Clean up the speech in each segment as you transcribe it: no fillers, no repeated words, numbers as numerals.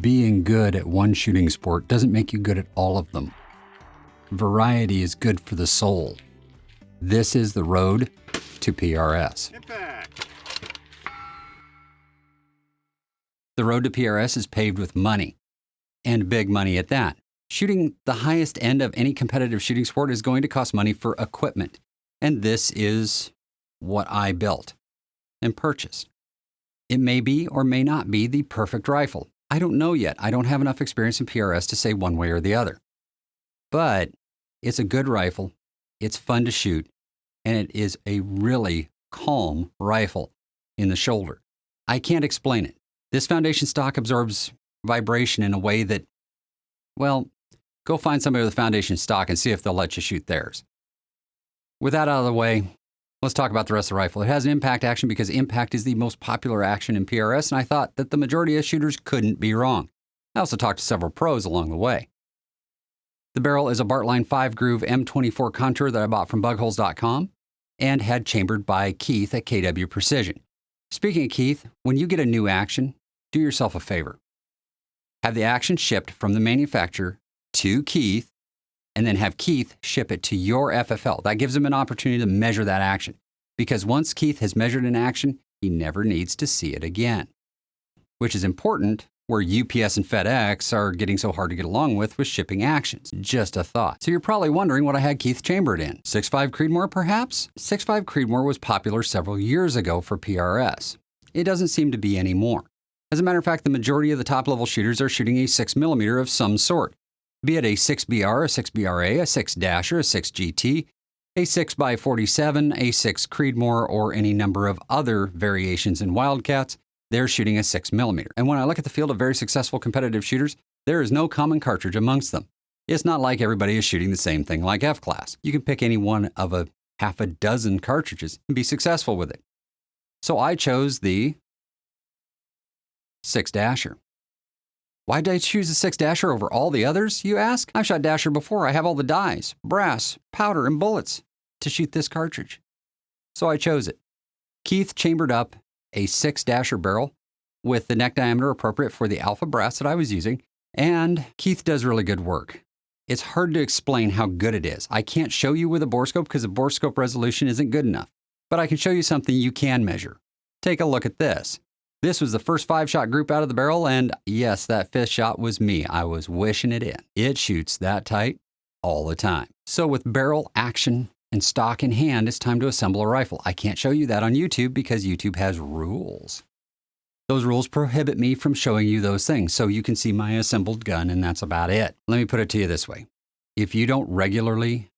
Being good at one shooting sport doesn't make you good at all of them. Variety is good for the soul. This is the road to PRS. Impact. The road to PRS is paved with money, and big money at that. Shooting the highest end of any competitive shooting sport is going to cost money for equipment, and this is what I built and purchased. It may be or may not be the perfect rifle. I don't know yet. I don't have enough experience in PRS to say one way or the other. But it's a good rifle, it's fun to shoot, and it is a really calm rifle in the shoulder. I can't explain it. This foundation stock absorbs vibration in a way that, well, go find somebody with a foundation stock and see if they'll let you shoot theirs. With that out of the way, let's talk about the rest of the rifle. It has an impact action because impact is the most popular action in PRS, and I thought that the majority of shooters couldn't be wrong. I also talked to several pros along the way. The barrel is a Bartline 5-groove M24 contour that I bought from bugholes.com and had chambered by Keith at KW Precision. Speaking of Keith, when you get a new action, do yourself a favor. Have the action shipped from the manufacturer to Keith, and then have Keith ship it to your FFL. That gives him an opportunity to measure that action, because once Keith has measured an action, he never needs to see it again, which is important where UPS and FedEx are getting so hard to get along with shipping actions. Just a thought. So you're probably wondering what I had Keith chambered in. 6.5 Creedmoor, perhaps? 6.5 Creedmoor was popular several years ago for PRS. It doesn't seem to be anymore. As a matter of fact, the majority of the top-level shooters are shooting a 6mm of some sort, be it a 6BR, a 6BRA, a 6-Dasher, a 6GT, a 6x47, a 6 Creedmoor, or any number of other variations in Wildcats. They're shooting a 6mm. And when I look at the field of very successful competitive shooters, there is no common cartridge amongst them. It's not like everybody is shooting the same thing like F-Class. You can pick any one of a half a dozen cartridges and be successful with it. So I chose the 6-Dasher. Why did I choose the 6-Dasher over all the others, you ask? I've shot Dasher before. I have all the dies, brass, powder, and bullets to shoot this cartridge. So I chose it. Keith chambered up a 6-Dasher barrel with the neck diameter appropriate for the alpha brass that I was using, and Keith does really good work. It's hard to explain how good it is. I can't show you with a borescope because the borescope resolution isn't good enough, but I can show you something you can measure. Take a look at this. This was the first 5-shot group out of the barrel, and yes, that 5th shot was me. I was wishing it in. It shoots that tight all the time. So with barrel action and stock in hand, it's time to assemble a rifle. I can't show you that on YouTube because YouTube has rules. Those rules prohibit me from showing you those things, so you can see my assembled gun, and that's about it. Let me put it to you this way. If you don't regularly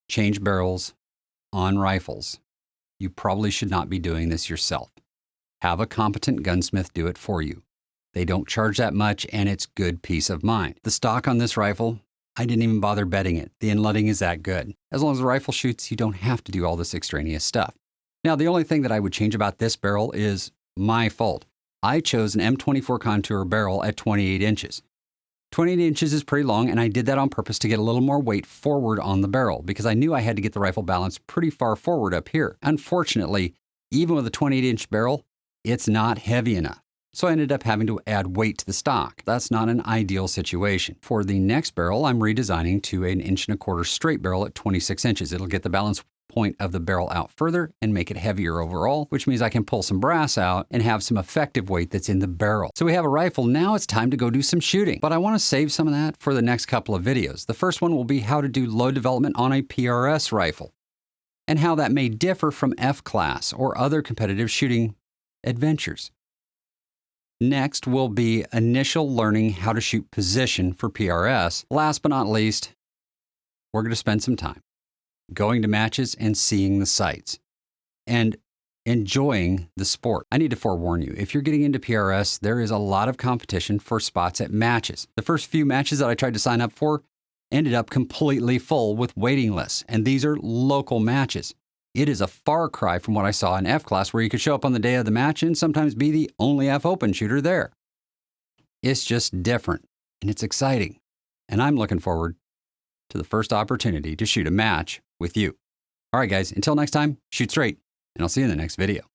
change barrels on rifles, you probably should not be doing this yourself. Have a competent gunsmith do it for you. They don't charge that much, and it's good peace of mind. The stock on this rifle, I didn't even bother bedding it. The inletting is that good. As long as the rifle shoots, you don't have to do all this extraneous stuff. Now, the only thing that I would change about this barrel is my fault. I chose an M24 contour barrel at 28 inches. 28 inches is pretty long, and I did that on purpose to get a little more weight forward on the barrel because I knew I had to get the rifle balanced pretty far forward up here. Unfortunately, even with a 28-inch barrel, it's not heavy enough. So I ended up having to add weight to the stock. That's not an ideal situation. For the next barrel, I'm redesigning to an 1.25 inch straight barrel at 26 inches. It'll get the balance point of the barrel out further and make it heavier overall, which means I can pull some brass out and have some effective weight that's in the barrel. So we have a rifle. Now it's time to go do some shooting. But I want to save some of that for the next couple of videos. The first one will be how to do load development on a PRS rifle and how that may differ from F-Class or other competitive shooting adventures. Next will be initial learning how to shoot position for PRS. Last but not least, we're going to spend some time going to matches and seeing the sights and enjoying the sport. I need to forewarn you, if you're getting into PRS, there is a lot of competition for spots at matches. The first few matches that I tried to sign up for ended up completely full with waiting lists, and these are local matches. It is a far cry from what I saw in F-Class, where you could show up on the day of the match and sometimes be the only F-Open shooter there. It's just different, and it's exciting. And I'm looking forward to the first opportunity to shoot a match with you. All right, guys, until next time, shoot straight, and I'll see you in the next video.